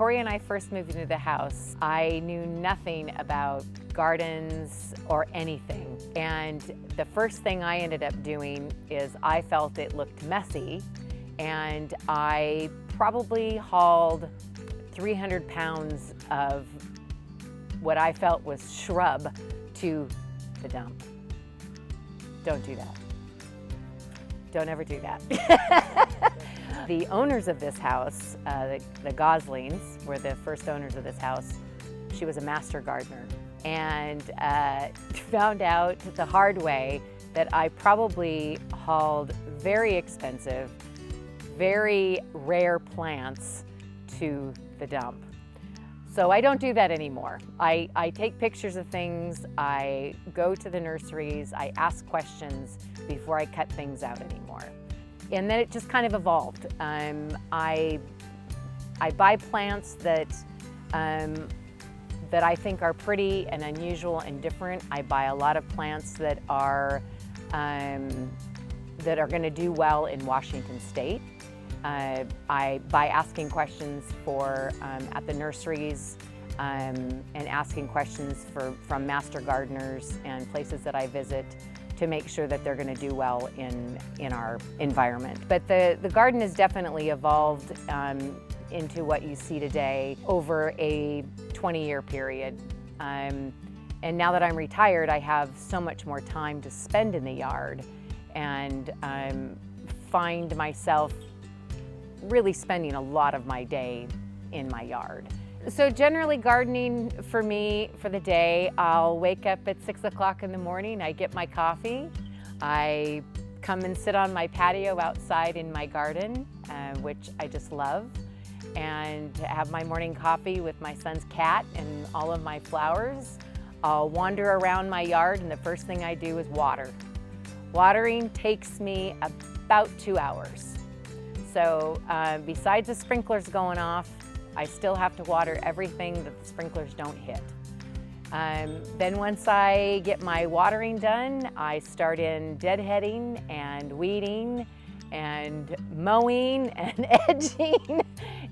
Cory and I first moved into the house, I knew nothing about gardens or anything. And the first thing I ended up doing is I felt it looked messy, and I probably hauled 300 pounds of what I felt was shrub to the dump. Don't do that. Don't ever do that. The owners of this house, the Goslings, were the first owners of this house. She was a master gardener, and found out the hard way that I probably hauled very expensive, very rare plants to the dump. So I don't do that anymore. I take pictures of things, I go to the nurseries, I ask questions before I cut things out anymore. And then it just kind of evolved. I buy plants that I think are pretty and unusual and different. I buy a lot of plants that are going to do well in Washington State. By asking questions at the nurseries and asking questions from master gardeners and places that I visit to make sure that they're going to do well in our environment. But the garden has definitely evolved into what you see today over a 20-year period. And now that I'm retired, I have so much more time to spend in the yard, and find myself really spending a lot of my day in my yard. So generally gardening for me, for the day, I'll wake up at 6 o'clock in the morning, I get my coffee, I come and sit on my patio outside in my garden, which I just love, and have my morning coffee with my son's cat and all of my flowers. I'll wander around my yard, and the first thing I do is water. Watering takes me about 2 hours. So besides the sprinklers going off, I still have to water everything that the sprinklers don't hit. Then once I get my watering done, I start in deadheading and weeding and mowing and edging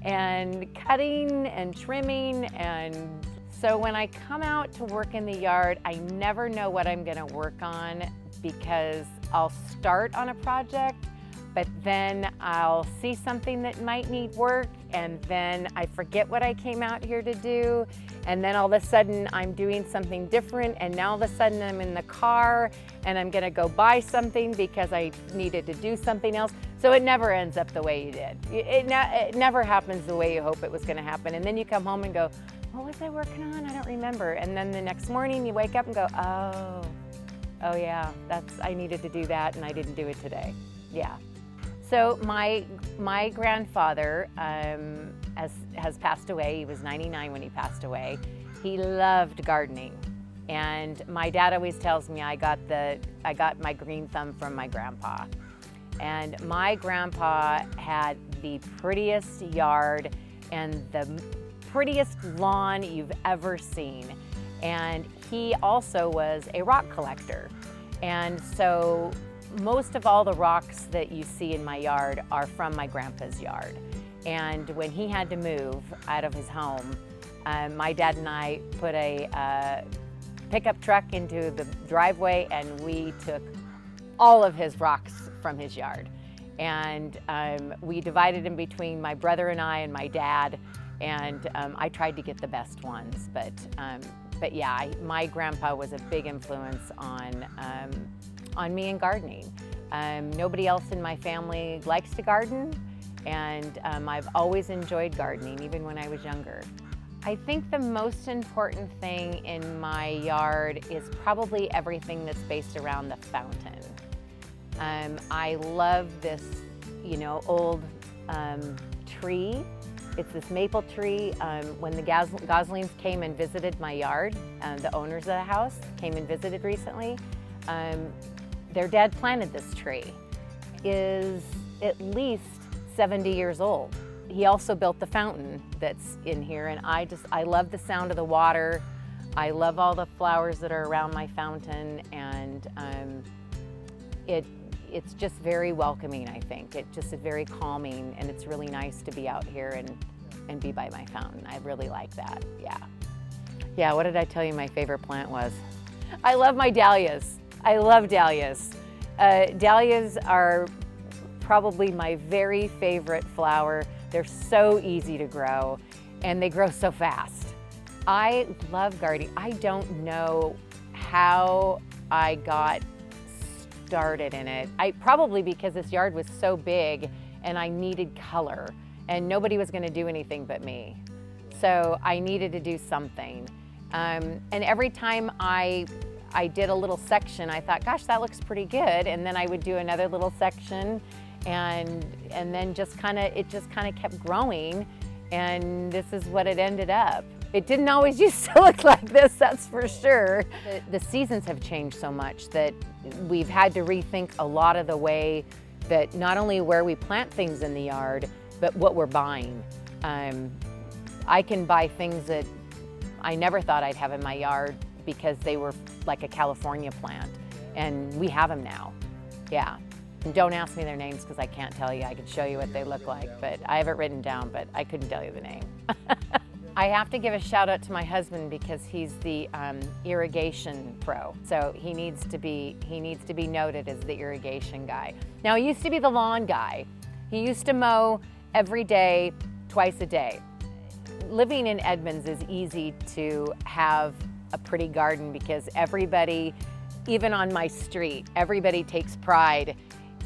and cutting and trimming. And so when I come out to work in the yard, I never know what I'm gonna work on, because I'll start on a project, but then I'll see something that might need work, and then I forget what I came out here to do, and then all of a sudden I'm doing something different, and now all of a sudden I'm in the car and I'm gonna go buy something because I needed to do something else. So it never ends up the way you did. It never happens the way you hope it was gonna happen, and then you come home and go, what was I working on? I don't remember. And then the next morning you wake up and go, oh yeah, I needed to do that and I didn't do it today. Yeah. So my grandfather has passed away. He was 99 when he passed away. He loved gardening, and my dad always tells me I got my green thumb from my grandpa. And my grandpa had the prettiest yard and the prettiest lawn you've ever seen. And he also was a rock collector. And so most of all the rocks that you see in my yard are from my grandpa's yard. And when he had to move out of his home, my dad and I put a pickup truck into the driveway, and we took all of his rocks from his yard. And we divided them between my brother and I and my dad, and I tried to get the best ones. But yeah, my grandpa was a big influence on me and gardening. Nobody else in my family likes to garden, and I've always enjoyed gardening, even when I was younger. I think the most important thing in my yard is probably everything that's based around the fountain. I love this, old tree. It's this maple tree. When the Goslings came and visited my yard, the owners of the house came and visited recently, their dad planted this tree. Is at least 70 years old. He also built the fountain that's in here, and I love the sound of the water. I love all the flowers that are around my fountain, and it's just very welcoming, I think. It just is very calming, and it's really nice to be out here and and be by my fountain. I really like that, yeah. Yeah, what did I tell you my favorite plant was? I love my dahlias. I love dahlias. Dahlias are probably my very favorite flower. They're so easy to grow, and they grow so fast. I love gardening. I don't know how I got started in it. Probably because this yard was so big and I needed color, and nobody was going to do anything but me. So I needed to do something. And every time I did a little section, I thought, gosh, that looks pretty good. And then I would do another little section, and then it just kind of kept growing. And this is what it ended up. It didn't always used to look like this, that's for sure. The seasons have changed so much that we've had to rethink a lot of the way that not only where we plant things in the yard, but what we're buying. I can buy things that I never thought I'd have in my yard because they were like a California plant, and we have them now, yeah. And don't ask me their names because I can't tell you. I could show you what they look like, but I have it written down, but I couldn't tell you the name. I have to give a shout out to my husband because he's the irrigation pro. So he needs to be noted as the irrigation guy. Now, he used to be the lawn guy. He used to mow every day, twice a day. Living in Edmonds is easy to have a pretty garden because everybody, even on my street, everybody takes pride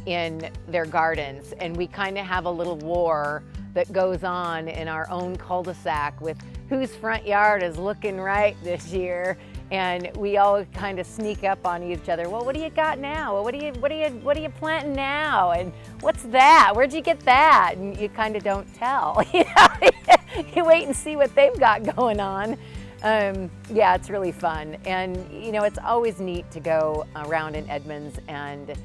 in their gardens, and we kind of have a little war that goes on in our own cul-de-sac with whose front yard is looking right this year, and we all kind of sneak up on each other. Well, what do you got now? Well, what are you planting now? And what's that? Where'd you get that? And you kind of don't tell. You wait and see what they've got going on. Yeah, it's really fun, and it's always neat to go around in Edmonds and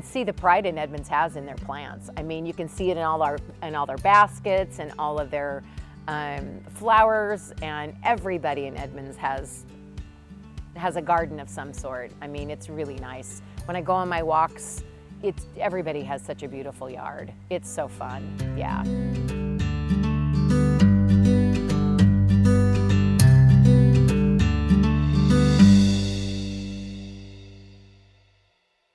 see the pride in Edmonds has in their plants. I mean, you can see it in all their baskets and all of their flowers, and everybody in Edmonds has a garden of some sort. I mean, it's really nice. When I go on my walks, everybody has such a beautiful yard. It's so fun, yeah.